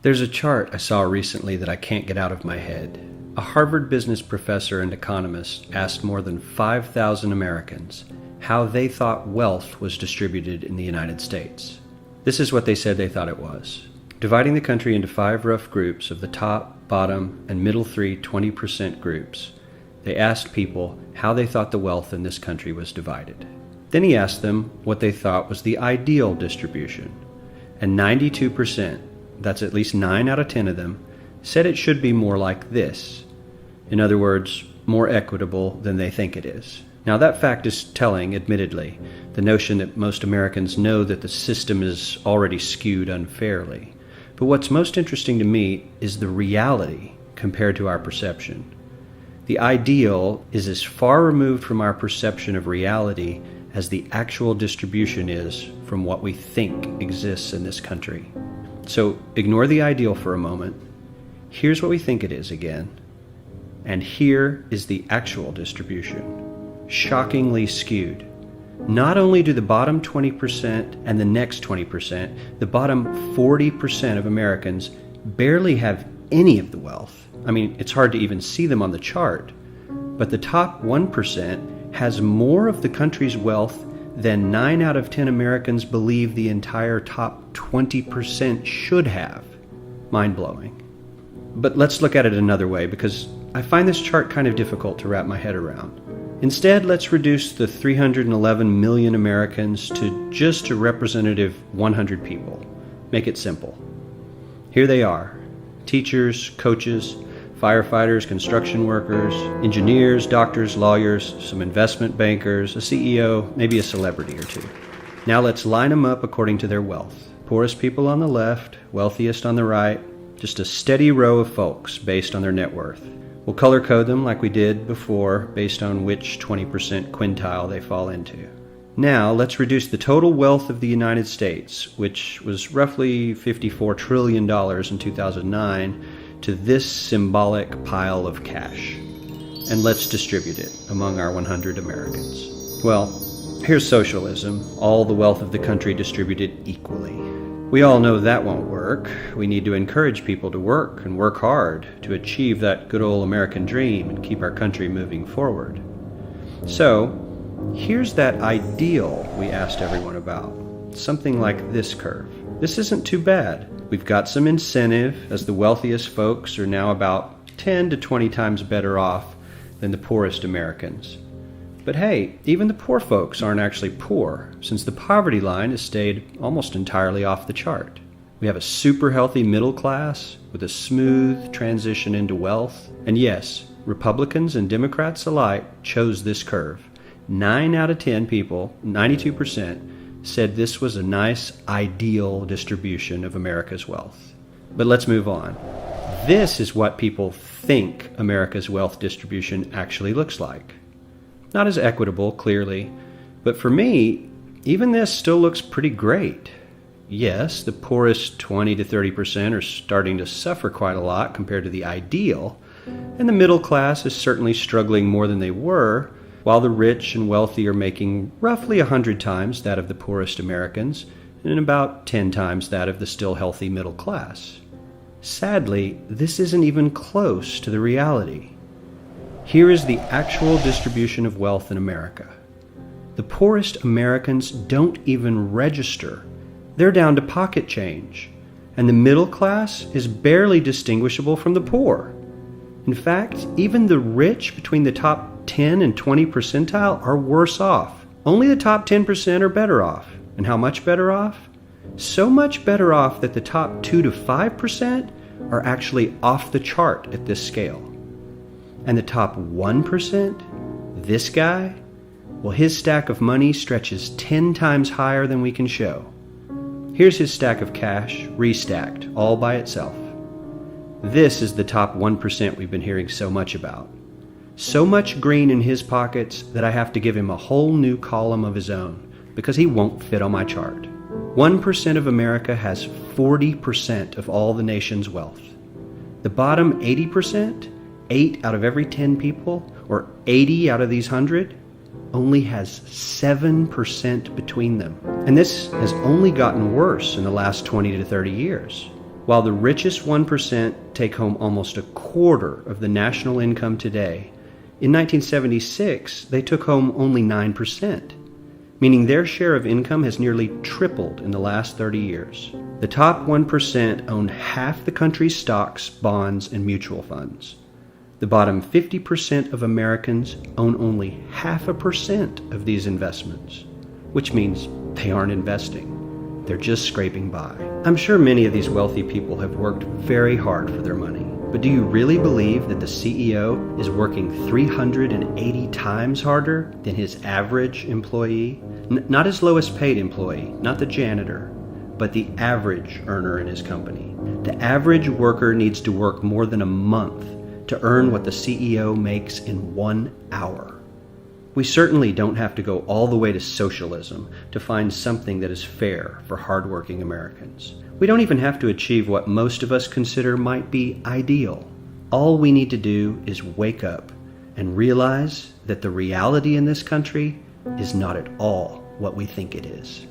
There's a chart I saw recently that I can't get out of my head. A Harvard business professor and economist asked more than 5,000 Americans how they thought wealth was distributed in the United States. This is what they said they thought it was. Dividing the country into 5 rough groups of the top, bottom, and middle 3 20% groups, they asked people how they thought the wealth in this country was divided. Then he asked them what they thought was the ideal distribution. And 92%, that's at least 9 out of 10 of them, said it should be more like this. In other words, more equitable than they think it is. Now that fact is telling, admittedly, the notion that most Americans know that the system is already skewed unfairly. But what's most interesting to me is the reality compared to our perception. The ideal is as far removed from our perception of reality as the actual distribution is from what we think exists in this country. So ignore the ideal for a moment. Here's what we think it is again. And here is the actual distribution. Shockingly skewed. Not only do the bottom 20% and the next 20%, the bottom 40% of Americans barely have any of the wealth. I mean, it's hard to even see them on the chart. But the top 1% has more of the country's wealth than 9 out of 10 Americans believe the entire top 20% should have. Mind-blowing. But let's look at it another way, because I find this chart kind of difficult to wrap my head around. Instead, let's reduce the 311 million Americans to just a representative 100 people. Make it simple. Here they are: teachers, coaches, firefighters, construction workers, engineers, doctors, lawyers, some investment bankers, a CEO, maybe a celebrity or two. Now let's line them up according to their wealth. Poorest people on the left, wealthiest on the right, just a steady row of folks based on their net worth. We'll color code them like we did before based on which 20% quintile they fall into. Now let's reduce the total wealth of the United States, which was roughly $54 trillion in 2009, to this symbolic pile of cash. And let's distribute it among our 100 Americans. Well, here's socialism, all the wealth of the country distributed equally. We all know that won't work. We need to encourage people to work and work hard to achieve that good old American dream and keep our country moving forward. So, here's that ideal we asked everyone about. Something like this curve. This isn't too bad. We've got some incentive, as the wealthiest folks are now about 10 to 20 times better off than the poorest Americans. But hey, even the poor folks aren't actually poor, since the poverty line has stayed almost entirely off the chart. We have a super healthy middle class with a smooth transition into wealth. And yes, Republicans and Democrats alike chose this curve. 9 out of 10 people, 92%, said this was a nice, ideal distribution of America's wealth. But let's move on. This is what people think America's wealth distribution actually looks like. Not as equitable, clearly, but for me, even this still looks pretty great. Yes, the poorest 20 to 30% are starting to suffer quite a lot compared to the ideal, and the middle class is certainly struggling more than they were, while the rich and wealthy are making roughly 100 times that of the poorest Americans and about 10 times that of the still healthy middle class. Sadly, this isn't even close to the reality. Here is the actual distribution of wealth in America. The poorest Americans don't even register. They're down to pocket change, and the middle class is barely distinguishable from the poor. In fact, even the rich between the top 10 and 20 percentile are worse off. Only the top 10% are better off. And how much better off? So much better off that the top 2 to 5% are actually off the chart at this scale. And the top 1%, this guy, well, his stack of money stretches 10 times higher than we can show. Here's his stack of cash, restacked, all by itself. This is the top 1% we've been hearing so much about. So much green in his pockets that I have to give him a whole new column of his own, because he won't fit on my chart. 1% of America has 40% of all the nation's wealth. The bottom 80%, 8 out of every 10 people, or 80 out of these 100, only has 7% between them. And this has only gotten worse in the last 20 to 30 years. While the richest 1% take home almost a quarter of the national income today, in 1976 they took home only 9%, meaning their share of income has nearly tripled in the last 30 years. The top 1% own half the country's stocks, bonds, and mutual funds. The bottom 50% of Americans own only 0.5% of these investments, which means they aren't investing. They're just scraping by. I'm sure many of these wealthy people have worked very hard for their money, but do you really believe that the CEO is working 380 times harder than his average employee? Not his lowest paid employee, not the janitor, but the average earner in his company. The average worker needs to work more than a month to earn what the CEO makes in 1 hour. We certainly don't have to go all the way to socialism to find something that is fair for hardworking Americans. We don't even have to achieve what most of us consider might be ideal. All we need to do is wake up and realize that the reality in this country is not at all what we think it is.